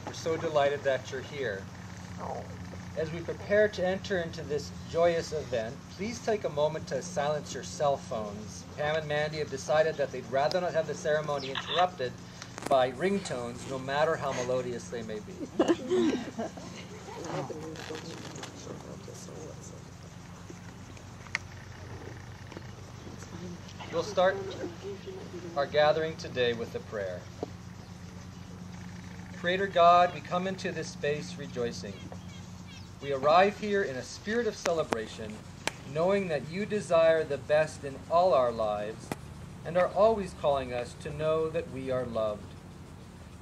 We're so delighted that you're here. As we prepare to enter into this joyous event, please take a moment to silence your cell phones. Pam and Mandy have decided that they'd rather not have the ceremony interrupted by ringtones, no matter how melodious they may be. We'll start our gathering today with a prayer. Creator God, we come into this space rejoicing. We arrive here in a spirit of celebration, knowing that you desire the best in all our lives and are always calling us to know that we are loved.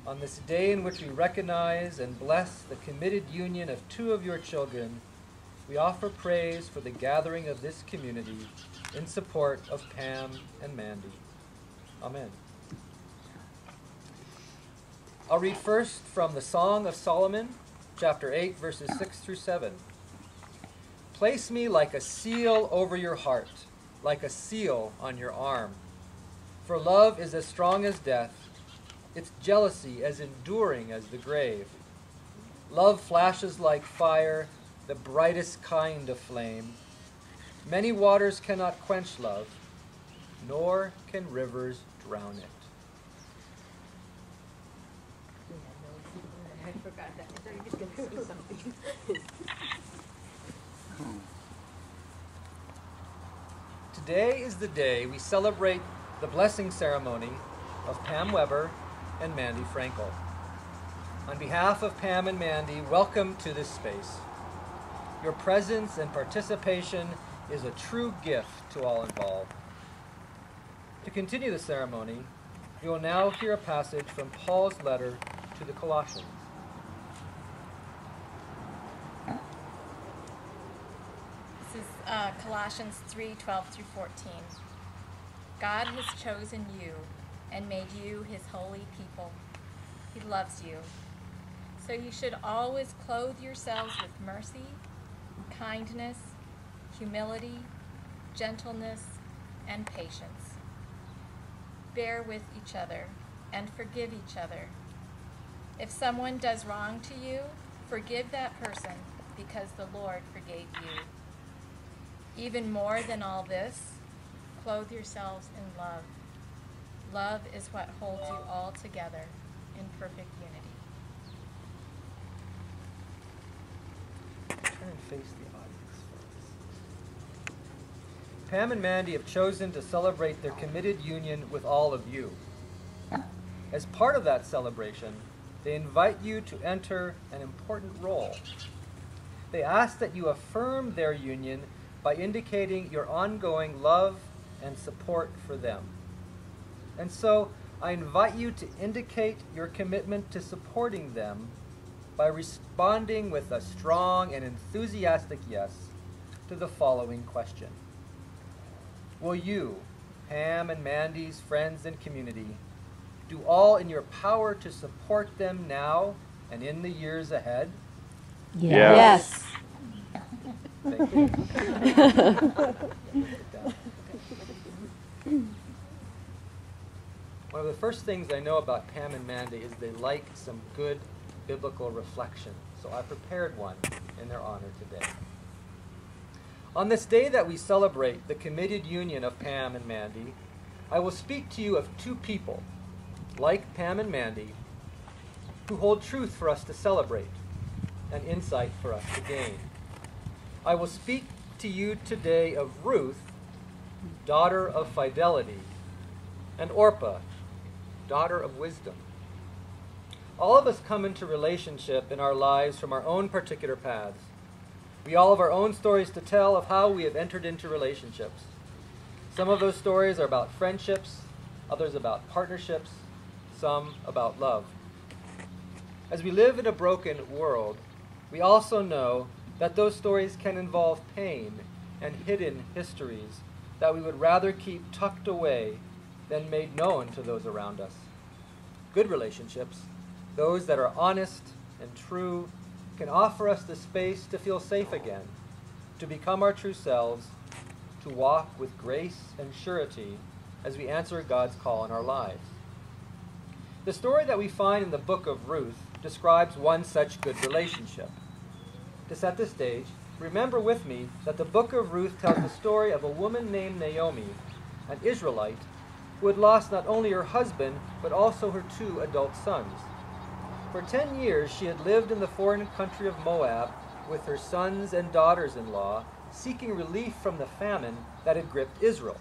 On this day in which we recognize and bless the committed union of two of your children, we offer praise for the gathering of this community in support of Pam and Mandy. Amen. I'll read first from the Song of Solomon, chapter 8, verses 6 through 7. Place me like a seal over your heart, like a seal on your arm. For love is as strong as death, its jealousy as enduring as the grave. Love flashes like fire, the brightest kind of flame. Many waters cannot quench love, nor can rivers drown it. I forgot that. I thought you were going to say something. Today is the day we celebrate the blessing ceremony of Pam Weber and Mandy Frankel. On behalf of Pam and Mandy, welcome to this space. Your presence and participation is a true gift to all involved. To continue the ceremony, we will now hear a passage from Paul's letter to the Colossians. This is Colossians 3:12 through 14. God has chosen you and made you his holy people. He loves you. So you should always clothe yourselves with mercy, kindness, humility, gentleness, and patience. Bear with each other and forgive each other. If someone does wrong to you, forgive that person because the Lord forgave you. Even more than all this, clothe yourselves in love. Love is what holds you all together in perfect unity. Turn and face the audience first. Pam and Mandy have chosen to celebrate their committed union with all of you. As part of that celebration, they invite you to enter an important role. They ask that you affirm their union by indicating your ongoing love and support for them. And so, I invite you to indicate your commitment to supporting them by responding with a strong and enthusiastic yes to the following question. Will you, Pam and Mandy's friends and community, do all in your power to support them now and in the years ahead? Yes. Thank you. One of the first things I know about Pam and Mandy is they like some good biblical reflection. So I prepared one in their honor today. On this day that we celebrate the committed union of Pam and Mandy, I will speak to you of two people, like Pam and Mandy, who hold truth for us to celebrate and insight for us to gain. I will speak to you today of Ruth, daughter of fidelity, and Orpah, daughter of wisdom. All of us come into relationship in our lives from our own particular paths. We all have our own stories to tell of how we have entered into relationships. Some of those stories are about friendships, others about partnerships, some about love. As we live in a broken world, we also know that those stories can involve pain and hidden histories that we would rather keep tucked away than made known to those around us. Good relationships, those that are honest and true, can offer us the space to feel safe again, to become our true selves, to walk with grace and surety as we answer God's call in our lives. The story that we find in the book of Ruth describes one such good relationship. To set the stage, remember with me that the book of Ruth tells the story of a woman named Naomi, an Israelite, who had lost not only her husband, but also her 2 adult sons. For 10 years she had lived in the foreign country of Moab with her sons and daughters-in-law, seeking relief from the famine that had gripped Israel.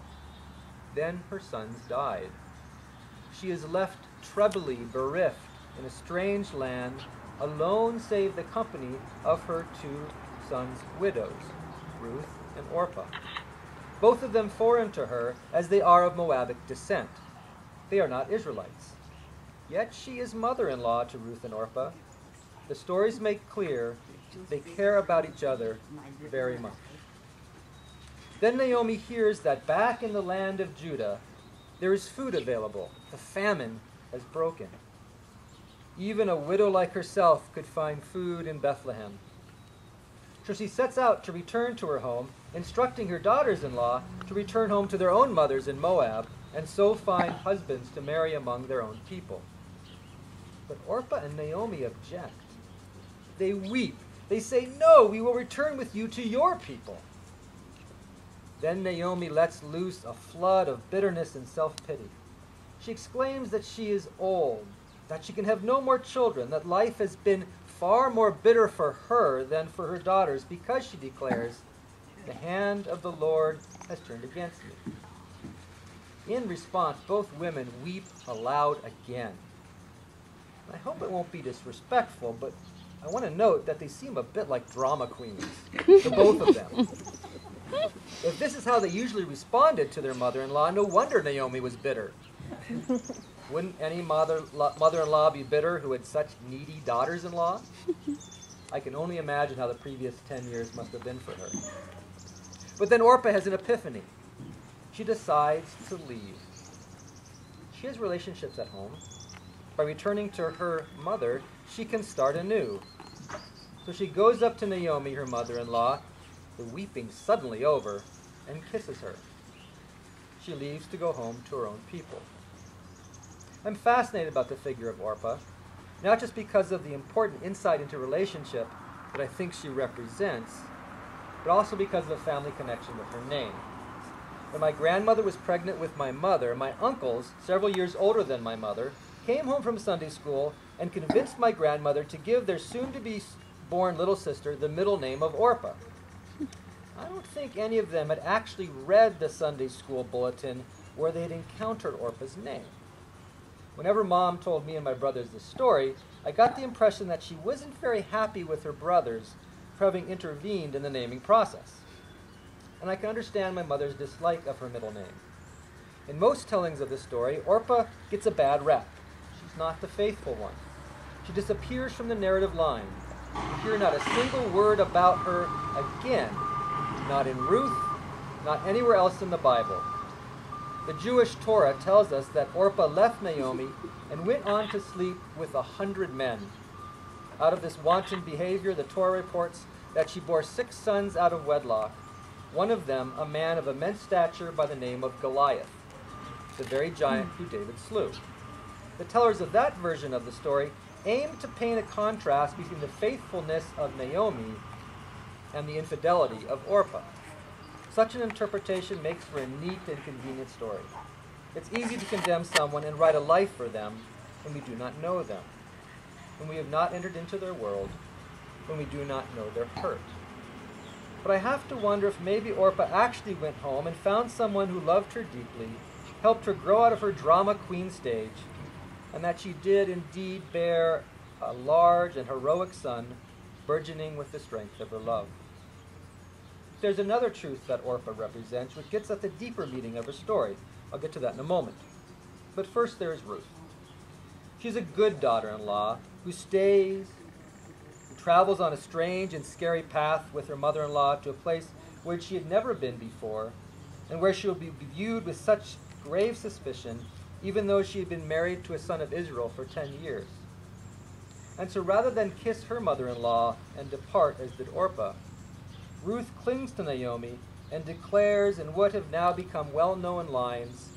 Then her sons died. She is left trebly bereft in a strange land, alone save the company of her 2 sons' widows, Ruth and Orpah. Both of them foreign to her, as they are of Moabic descent. They are not Israelites. Yet she is mother-in-law to Ruth and Orpah. The stories make clear they care about each other very much. Then Naomi hears that back in the land of Judah, there is food available. The famine has broken. Even a widow like herself could find food in Bethlehem. So she sets out to return to her home, instructing her daughters-in-law to return home to their own mothers in Moab, and so find husbands to marry among their own people. But Orpah and Naomi object. They weep. They say, "No, we will return with you to your people." Then Naomi lets loose a flood of bitterness and self-pity. She exclaims that she is old, that she can have no more children, that life has been far more bitter for her than for her daughters, because, she declares, the hand of the Lord has turned against me. In response, both women weep aloud again. I hope it won't be disrespectful, but I want to note that they seem a bit like drama queens, the both of them. If this is how they usually responded to their mother-in-law, no wonder Naomi was bitter. Wouldn't any mother-in-law be bitter who had such needy daughters-in-law? I can only imagine how the previous 10 years must have been for her. But then Orpah has an epiphany. She decides to leave. She has relationships at home. By returning to her mother, she can start anew. So she goes up to Naomi, her mother-in-law, the weeping suddenly over, and kisses her. She leaves to go home to her own people. I'm fascinated about the figure of Orpah, not just because of the important insight into relationship that I think she represents, but also because of the family connection with her name. When my grandmother was pregnant with my mother, my uncles, several years older than my mother, came home from Sunday school and convinced my grandmother to give their soon-to-be-born little sister the middle name of Orpah. I don't think any of them had actually read the Sunday school bulletin where they had encountered Orpah's name. Whenever Mom told me and my brothers this story, I got the impression that she wasn't very happy with her brothers for having intervened in the naming process. And I can understand my mother's dislike of her middle name. In most tellings of the story, Orpah gets a bad rap. She's not the faithful one. She disappears from the narrative line. You hear not a single word about her again, not in Ruth, not anywhere else in the Bible. The Jewish Torah tells us that Orpah left Naomi and went on to sleep with 100 men. Out of this wanton behavior, the Torah reports that she bore 6 sons out of wedlock, one of them a man of immense stature by the name of Goliath, the very giant who David slew. The tellers of that version of the story aim to paint a contrast between the faithfulness of Naomi and the infidelity of Orpah. Such an interpretation makes for a neat and convenient story. It's easy to condemn someone and write a life for them when we do not know them, when we have not entered into their world, when we do not know their hurt. But I have to wonder if maybe Orpah actually went home and found someone who loved her deeply, helped her grow out of her drama queen stage, and that she did indeed bear a large and heroic son, burgeoning with the strength of her love. There's another truth that Orpah represents, which gets at the deeper meaning of her story. I'll get to that in a moment. But first there is Ruth. She's a good daughter-in-law who stays, who travels on a strange and scary path with her mother-in-law to a place where she had never been before, and where she will be viewed with such grave suspicion, even though she had been married to a son of Israel for 10 years. And so rather than kiss her mother-in-law and depart as did Orpah, Ruth clings to Naomi and declares in what have now become well-known lines,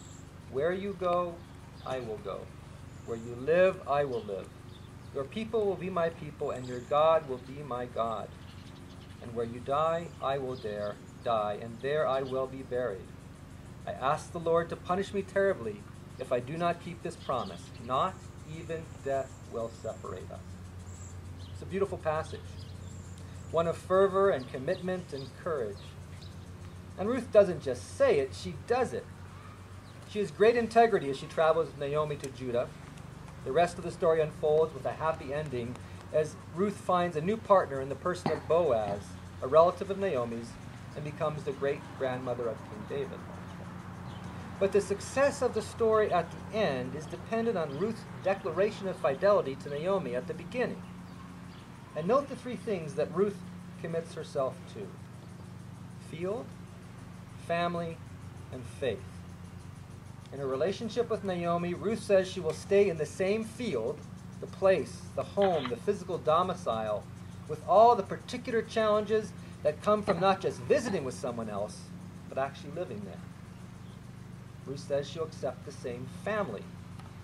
"Where you go, I will go." Where you live, I will live. Your people will be my people, and your God will be my God. And where you die, I will die, and there I will be buried. I ask the Lord to punish me terribly if I do not keep this promise. Not even death will separate us. It's a beautiful passage, one of fervor and commitment and courage. And Ruth doesn't just say it, she does it. She has great integrity as she travels with Naomi to Judah. The rest of the story unfolds with a happy ending as Ruth finds a new partner in the person of Boaz, a relative of Naomi's, and becomes the great-grandmother of King David. But the success of the story at the end is dependent on Ruth's declaration of fidelity to Naomi at the beginning. And note the three things that Ruth commits herself to: field, family, and faith. In her relationship with Naomi, Ruth says she will stay in the same field, the place, the home, the physical domicile, with all the particular challenges that come from not just visiting with someone else, but actually living there. Ruth says she'll accept the same family,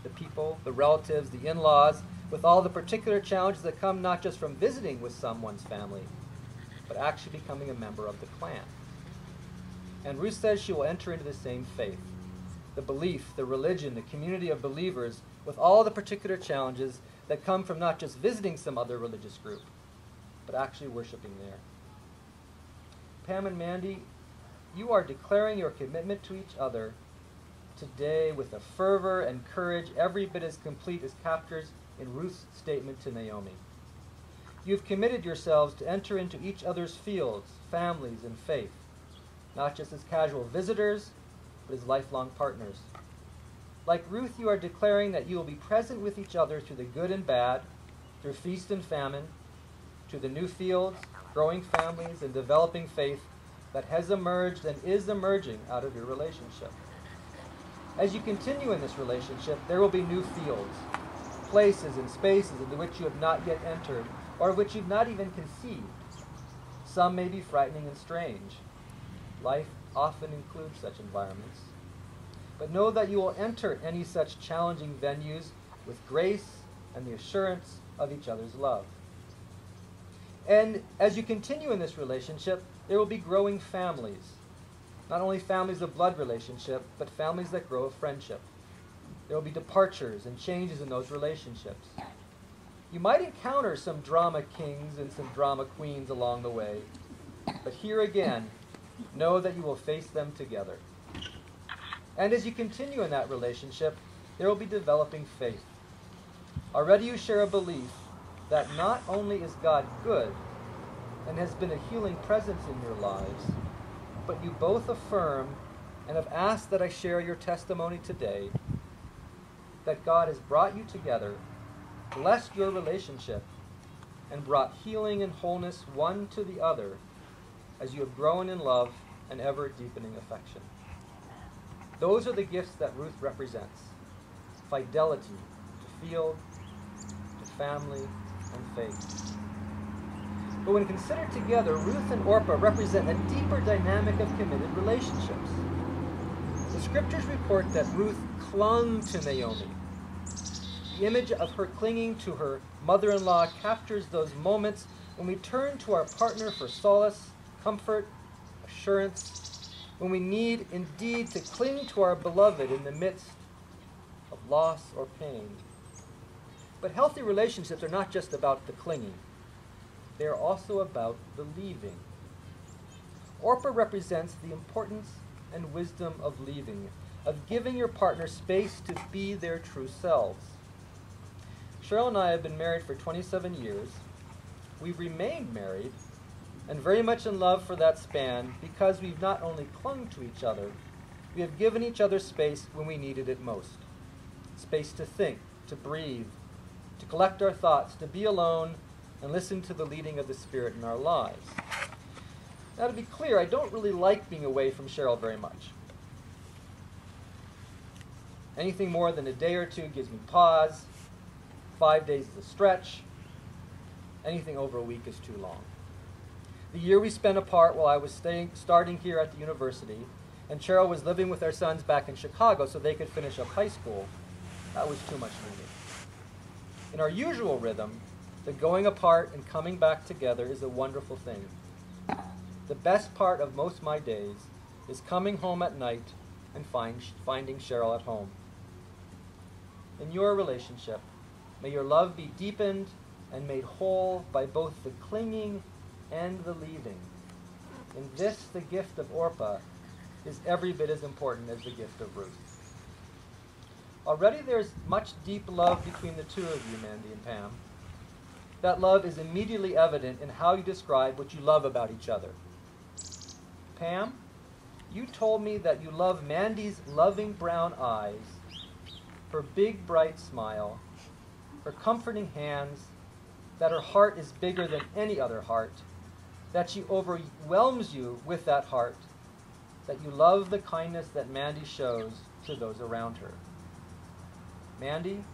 the people, the relatives, the in-laws, with all the particular challenges that come not just from visiting with someone's family, but actually becoming a member of the clan. And Ruth says she will enter into the same faith, the belief, the religion, the community of believers, with all the particular challenges that come from not just visiting some other religious group, but actually worshiping there. Pam and Mandy, you are declaring your commitment to each other today with a fervor and courage every bit as complete as captured in Ruth's statement to Naomi. You've committed yourselves to enter into each other's fields, families, and faith, not just as casual visitors, but as lifelong partners. Like Ruth, you are declaring that you will be present with each other through the good and bad, through feast and famine, to the new fields, growing families, and developing faith that has emerged and is emerging out of your relationship. As you continue in this relationship, there will be new fields, places and spaces into which you have not yet entered, or which you've not even conceived. Some may be frightening and strange. Life often includes such environments. But know that you will enter any such challenging venues with grace and the assurance of each other's love. And as you continue in this relationship, there will be growing families. Not only families of blood relationship, but families that grow of friendship. There will be departures and changes in those relationships. You might encounter some drama kings and some drama queens along the way, but here again, know that you will face them together. And as you continue in that relationship, there will be developing faith. Already you share a belief that not only is God good and has been a healing presence in your lives, but you both affirm and have asked that I share your testimony today that God has brought you together, blessed your relationship, and brought healing and wholeness one to the other as you have grown in love and ever-deepening affection. Those are the gifts that Ruth represents: fidelity to field, to family, and faith. But when considered together, Ruth and Orpah represent a deeper dynamic of committed relationships. The scriptures report that Ruth clung to Naomi. The image of her clinging to her mother-in-law captures those moments when we turn to our partner for solace, comfort, assurance, when we need indeed to cling to our beloved in the midst of loss or pain. But healthy relationships are not just about the clinging. They are also about the leaving. Orpah represents the importance and wisdom of leaving, of giving your partner space to be their true selves. Cheryl and I have been married for 27 years. We've remained married and very much in love for that span because we've not only clung to each other, we have given each other space when we needed it most. Space to think, to breathe, to collect our thoughts, to be alone, and listen to the leading of the Spirit in our lives. Now, to be clear, I don't really like being away from Cheryl very much. Anything more than a day or two gives me pause. 5 days is a stretch. Anything over a week is too long. The year we spent apart while I was starting here at the university, and Cheryl was living with our sons back in Chicago so they could finish up high school, that was too much for me. In our usual rhythm, the going apart and coming back together is a wonderful thing. The best part of most of my days is coming home at night and finding Cheryl at home. In your relationship, may your love be deepened and made whole by both the clinging and the leaving. In this, the gift of Orpah is every bit as important as the gift of Ruth. Already there's much deep love between the two of you, Mandy and Pam. That love is immediately evident in how you describe what you love about each other. Pam, you told me that you love Mandy's loving brown eyes, her big bright smile, her comforting hands, that her heart is bigger than any other heart, that she overwhelms you with that heart, that you love the kindness that Mandy shows to those around her. Mandy,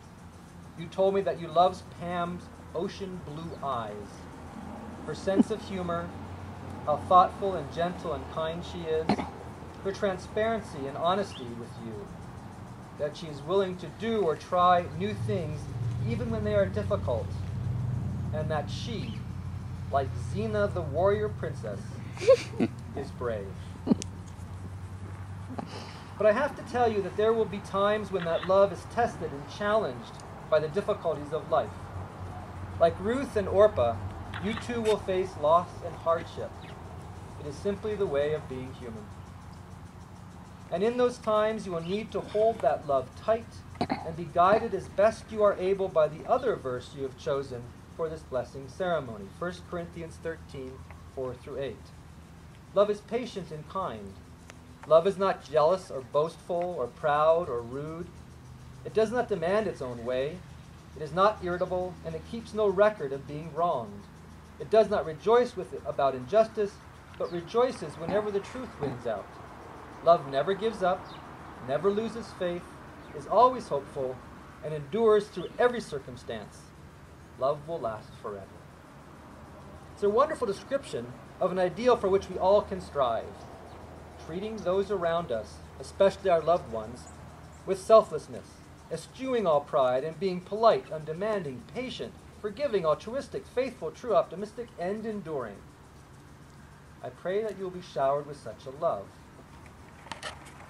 you told me that you love Pam's ocean blue eyes, her sense of humor, how thoughtful and gentle and kind she is, her transparency and honesty with you, that she is willing to do or try new things even when they are difficult, and that she, like Xena the warrior princess, is brave. But I have to tell you that there will be times when that love is tested and challenged by the difficulties of life. Like Ruth and Orpah, you too will face loss and hardship. It is simply the way of being human. And in those times, you will need to hold that love tight and be guided as best you are able by the other verse you have chosen for this blessing ceremony, 1 Corinthians 13, 4 through 8. Love is patient and kind. Love is not jealous or boastful or proud or rude. It does not demand its own way. It is not irritable, and it keeps no record of being wronged. It does not rejoice about injustice, but rejoices whenever the truth wins out. Love never gives up, never loses faith, is always hopeful, and endures through every circumstance. Love will last forever. It's a wonderful description of an ideal for which we all can strive. Treating those around us, especially our loved ones, with selflessness, eschewing all pride, and being polite, undemanding, patient, forgiving, altruistic, faithful, true, optimistic, and enduring. I pray that you will be showered with such a love.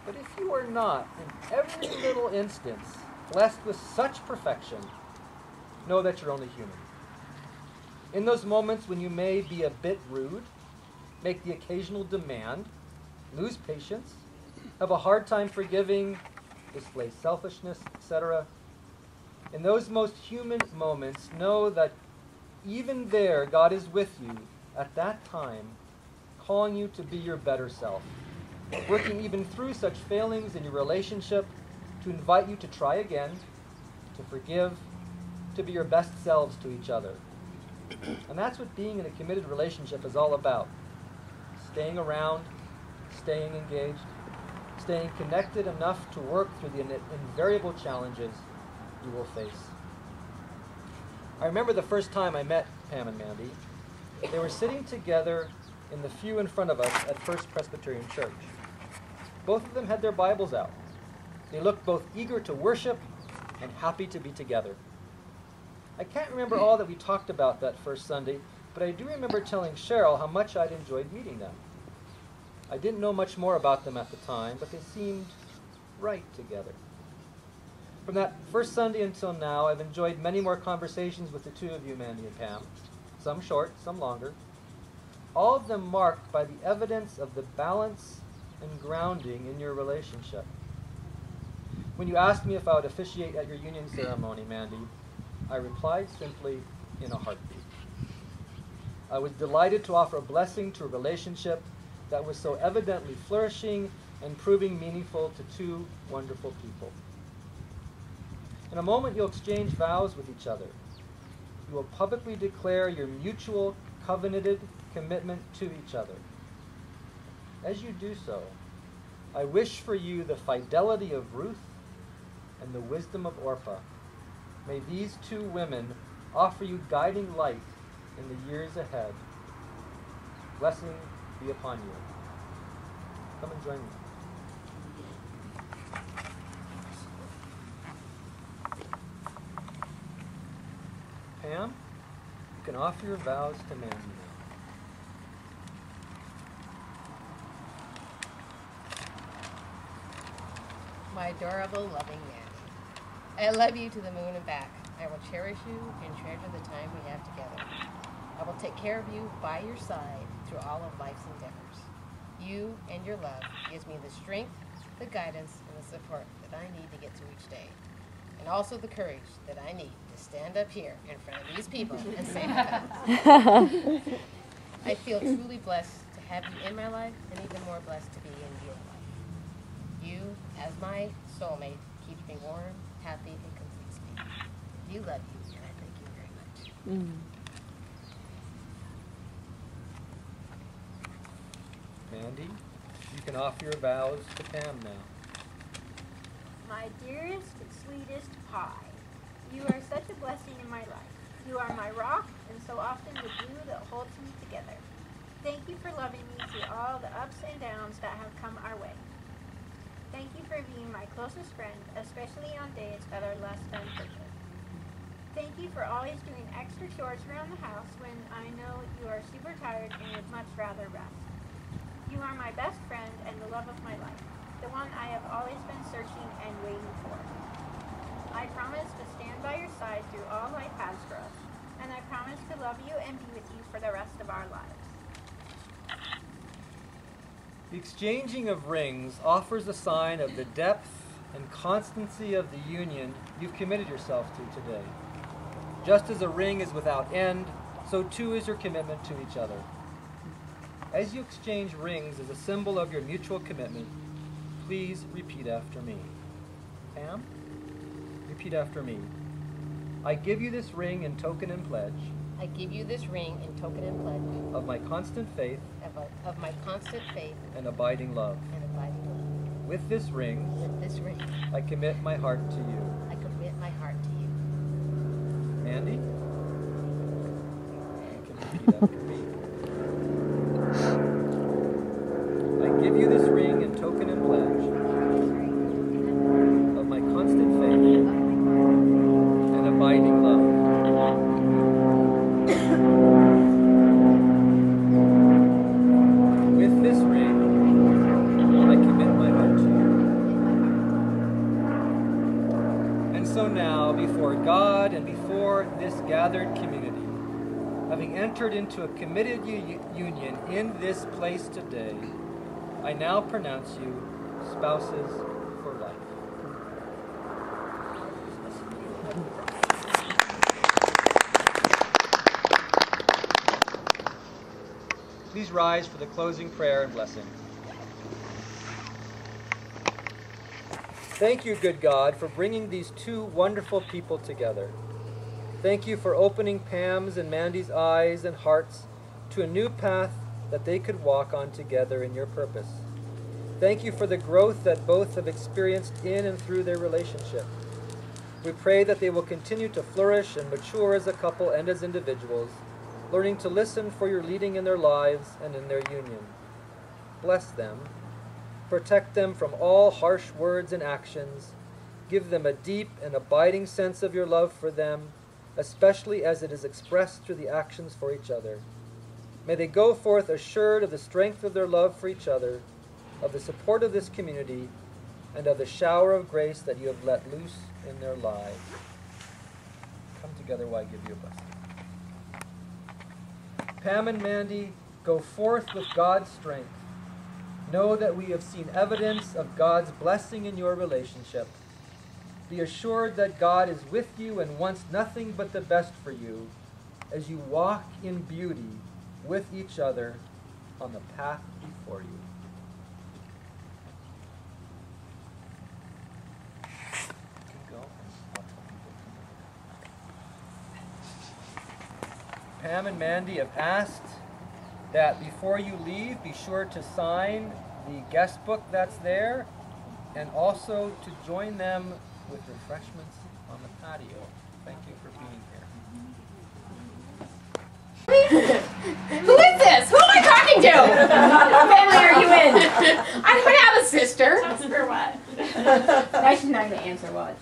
But if you are not, in every little instance, blessed with such perfection, know that you're only human. In those moments when you may be a bit rude, make the occasional demand, lose patience, have a hard time forgiving, display selfishness, etc., in those most human moments, know that even there, God is with you at that time, calling you to be your better self, working even through such failings in your relationship to invite you to try again, to forgive, to be your best selves to each other. And that's what being in a committed relationship is all about. Staying around, staying engaged, staying connected enough to work through the invariable challenges you will face. I remember the first time I met Pam and Mandy. They were sitting together in the pew in front of us at First Presbyterian Church. Both of them had their Bibles out. They looked both eager to worship and happy to be together. I can't remember all that we talked about that first Sunday, but I do remember telling Cheryl how much I'd enjoyed meeting them. I didn't know much more about them at the time, but they seemed right together. From that first Sunday until now, I've enjoyed many more conversations with the two of you, Mandy and Pam, some short, some longer, all of them marked by the evidence of the balance and grounding in your relationship. When you asked me if I would officiate at your union ceremony, Mandy, I replied simply, in a heartbeat. I was delighted to offer a blessing to a relationship that was so evidently flourishing and proving meaningful to two wonderful people. In a moment, you'll exchange vows with each other. You will publicly declare your mutual covenanted commitment to each other. As you do so, I wish for you the fidelity of Ruth and the wisdom of Orpah. May these two women offer you guiding light in the years ahead. Blessing be upon you. Come and join me. Pam, you can offer your vows to Mandy now. My adorable, loving Mandy, I love you to the moon and back. I will cherish you and treasure the time we have together. I will take care of you by your side through all of life's endeavors. You and your love gives me the strength, the guidance, and the support that I need to get through each day. And also the courage that I need to stand up here in front of these people and say my vows. I feel truly blessed to have you in my life and even more blessed to be in your life. You, as my soulmate, keeps me warm, happy, and completes me. You love you, and I thank you very much. Mandy, you can offer your vows to Pam now. My dearest, sweetest pie, you are such a blessing in my life. You are my rock, and so often the glue that holds me together. Thank you for loving me through all the ups and downs that have come our way. Thank you for being my closest friend, especially on days that are less than perfect. Thank you for always doing extra chores around the house when I know you are super tired and would much rather rest. You are my best friend and the love of my life, the one I have always been searching and waiting for. I promise to stand by your side through all life has for us, and I promise to love you and be with you for the rest of our lives. The exchanging of rings offers a sign of the depth and constancy of the union you've committed yourself to today. Just as a ring is without end, so too is your commitment to each other. As you exchange rings as a symbol of your mutual commitment, please repeat after me. Pam, repeat after me. I give you this ring in token and pledge I give you this ring in token and pledge of my constant faith of my constant faith and abiding love. and abiding love. With this ring, With this ring, I commit my heart to you. I commit my heart to you. Mandy, you can repeat after me. I give you this ring in token and pledge of my constant faith and abiding love. With this ring, I commit my heart to you. And so now, before God and before this gathered community, having entered into a committed union in this place today, I now pronounce you spouses for life. Please rise for the closing prayer and blessing. Thank you, good God, for bringing these two wonderful people together. Thank you for opening Pam's and Mandy's eyes and hearts to a new path that they could walk on together in your purpose. Thank you for the growth that both have experienced in and through their relationship. We pray that they will continue to flourish and mature as a couple and as individuals, learning to listen for your leading in their lives and in their union. Bless them. Protect them from all harsh words and actions. Give them a deep and abiding sense of your love for them, especially as it is expressed through the actions for each other. May they go forth assured of the strength of their love for each other, of the support of this community, and of the shower of grace that you have let loose in their lives. Come together while I give you a blessing. Pam and Mandy, go forth with God's strength. Know that we have seen evidence of God's blessing in your relationship. Be assured that God is with you and wants nothing but the best for you as you walk in beauty with each other on the path before you. Pam and Mandy have asked that before you leave, be sure to sign the guest book that's there, and also to join them with refreshments on the patio. Thank you for being here. Who is this? Who am I talking to? What family are you in? I don't have a sister. For what? I should know the answer was.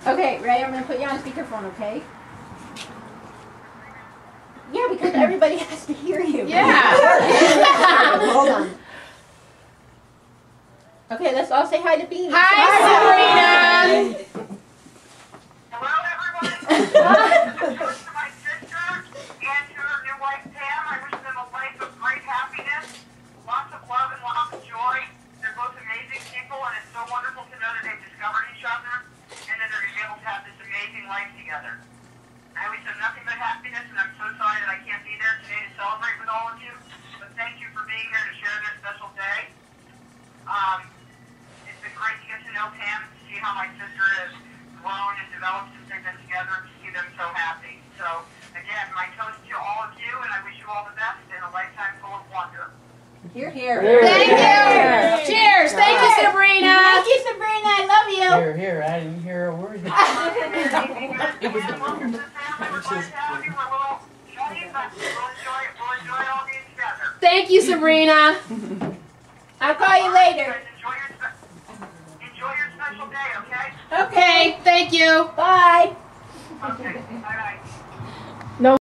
Okay, Ray, I'm going to put you on speakerphone, okay? Yeah, because everybody has to hear you. Yeah. Hold on. Okay, let's all say hi to Beanie. Hi, Sabrina. Hello, everyone. To my sister and to her new wife, Pam, I wish them a life of great happiness, lots of love and lots of joy. They're both amazing people, and it's so wonderful to know that they've discovered each other and that they're going to be able to have this amazing life together. I wish them nothing but happiness, and I'm so sorry that I can't be there today to celebrate with all of you, but thank you for being here to share this special day. It's been great to get to know Pam and to see how my sister has grown and developed since they've been together, and to see them so happy. So, again, my toast to all of you, and I wish you all the best and a lifetime full of wonder. Here, here. Thank you. Cheers. Thank you, Sabrina. Thank you, Sabrina. I love you. Here, I didn't hear a word. Welcome to the family. We're glad to have you. We're a little shady, but we'll enjoy all being together. Thank you, Sabrina. I'll call you later. Guys, enjoy your special day, okay? Okay, thank you. Bye. Okay.